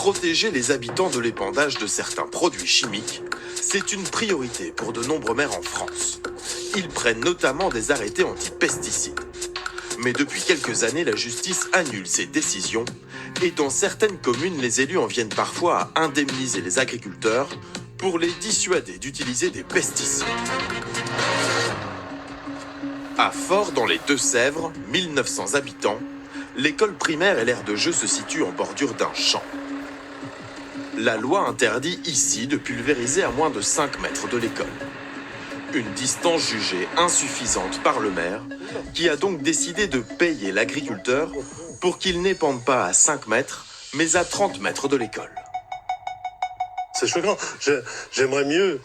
Protéger les habitants de l'épandage de certains produits chimiques, c'est une priorité pour de nombreux maires en France. Ils prennent notamment des arrêtés anti-pesticides. Mais depuis quelques années, la justice annule ces décisions et dans certaines communes, les élus en viennent parfois à indemniser les agriculteurs pour les dissuader d'utiliser des pesticides. À Fort, dans les Deux-Sèvres, 1900 habitants, l'école primaire et l'aire de jeu se situent en bordure d'un champ. La loi interdit ici de pulvériser à moins de 5 mètres de l'école. Une distance jugée insuffisante par le maire, qui a donc décidé de payer l'agriculteur pour qu'il n'épande pas à 5 mètres, mais à 30 mètres de l'école. C'est choquant. J'aimerais mieux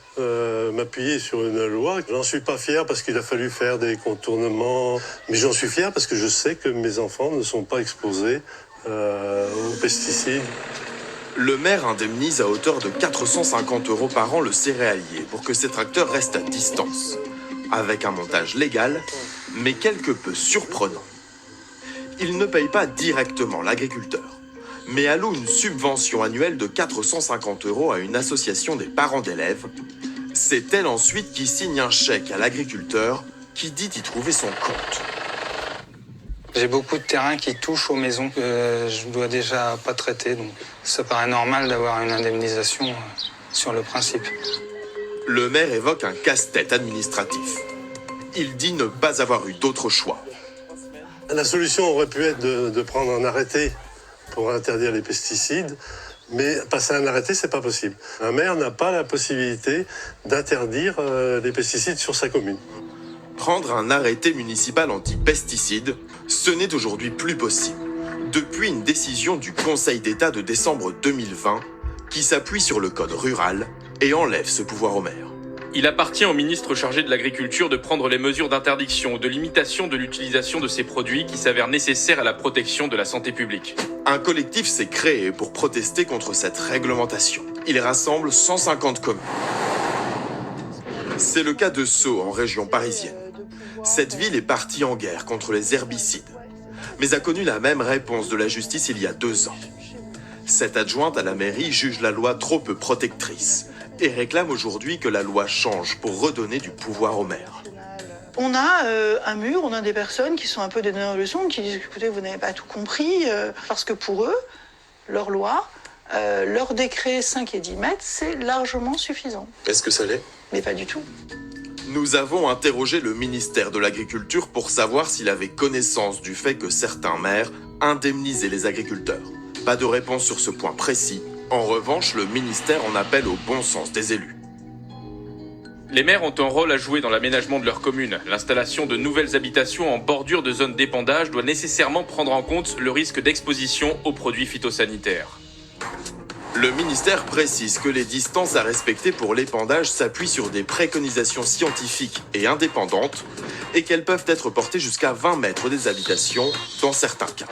m'appuyer sur une loi. J'en suis pas fier parce qu'il a fallu faire des contournements, mais j'en suis fier parce que je sais que mes enfants ne sont pas exposés aux pesticides. Le maire indemnise à hauteur de 450 € par an le céréalier pour que ses tracteurs restent à distance, avec un montage légal, mais quelque peu surprenant. Il ne paye pas directement l'agriculteur, mais alloue une subvention annuelle de 450 € à une association des parents d'élèves. C'est elle ensuite qui signe un chèque à l'agriculteur qui dit y trouver son compte. J'ai beaucoup de terrain qui touche aux maisons que je dois déjà pas traiter, donc ça paraît normal d'avoir une indemnisation sur le principe. Le maire évoque un casse-tête administratif. Il dit ne pas avoir eu d'autre choix. La solution aurait pu être de prendre un arrêté pour interdire les pesticides, mais passer un arrêté, c'est pas possible. Un maire n'a pas la possibilité d'interdire les pesticides sur sa commune. Prendre un arrêté municipal anti-pesticides, ce n'est aujourd'hui plus possible, depuis une décision du Conseil d'État de décembre 2020 qui s'appuie sur le code rural et enlève ce pouvoir au maire. Il appartient au ministre chargé de l'Agriculture de prendre les mesures d'interdiction ou de limitation de l'utilisation de ces produits qui s'avèrent nécessaires à la protection de la santé publique. Un collectif s'est créé pour protester contre cette réglementation. Il rassemble 150 communes. C'est le cas de Sceaux en région parisienne. Cette ville est partie en guerre contre les herbicides, mais a connu la même réponse de la justice il y a 2 ans. Cette adjointe à la mairie juge la loi trop peu protectrice et réclame aujourd'hui que la loi change pour redonner du pouvoir au maire. On a un mur, on a des personnes qui sont un peu des donneurs de leçons, qui disent « écoutez, vous n'avez pas tout compris », parce que pour eux, leur loi, leur décret 5 et 10 mètres, c'est largement suffisant. Est-ce que ça l'est ? Mais pas du tout. Nous avons interrogé le ministère de l'Agriculture pour savoir s'il avait connaissance du fait que certains maires indemnisaient les agriculteurs. Pas de réponse sur ce point précis. En revanche, le ministère en appelle au bon sens des élus. Les maires ont un rôle à jouer dans l'aménagement de leur commune. L'installation de nouvelles habitations en bordure de zones d'épandage doit nécessairement prendre en compte le risque d'exposition aux produits phytosanitaires. Le ministère précise que les distances à respecter pour l'épandage s'appuient sur des préconisations scientifiques et indépendantes et qu'elles peuvent être portées jusqu'à 20 mètres des habitations dans certains cas.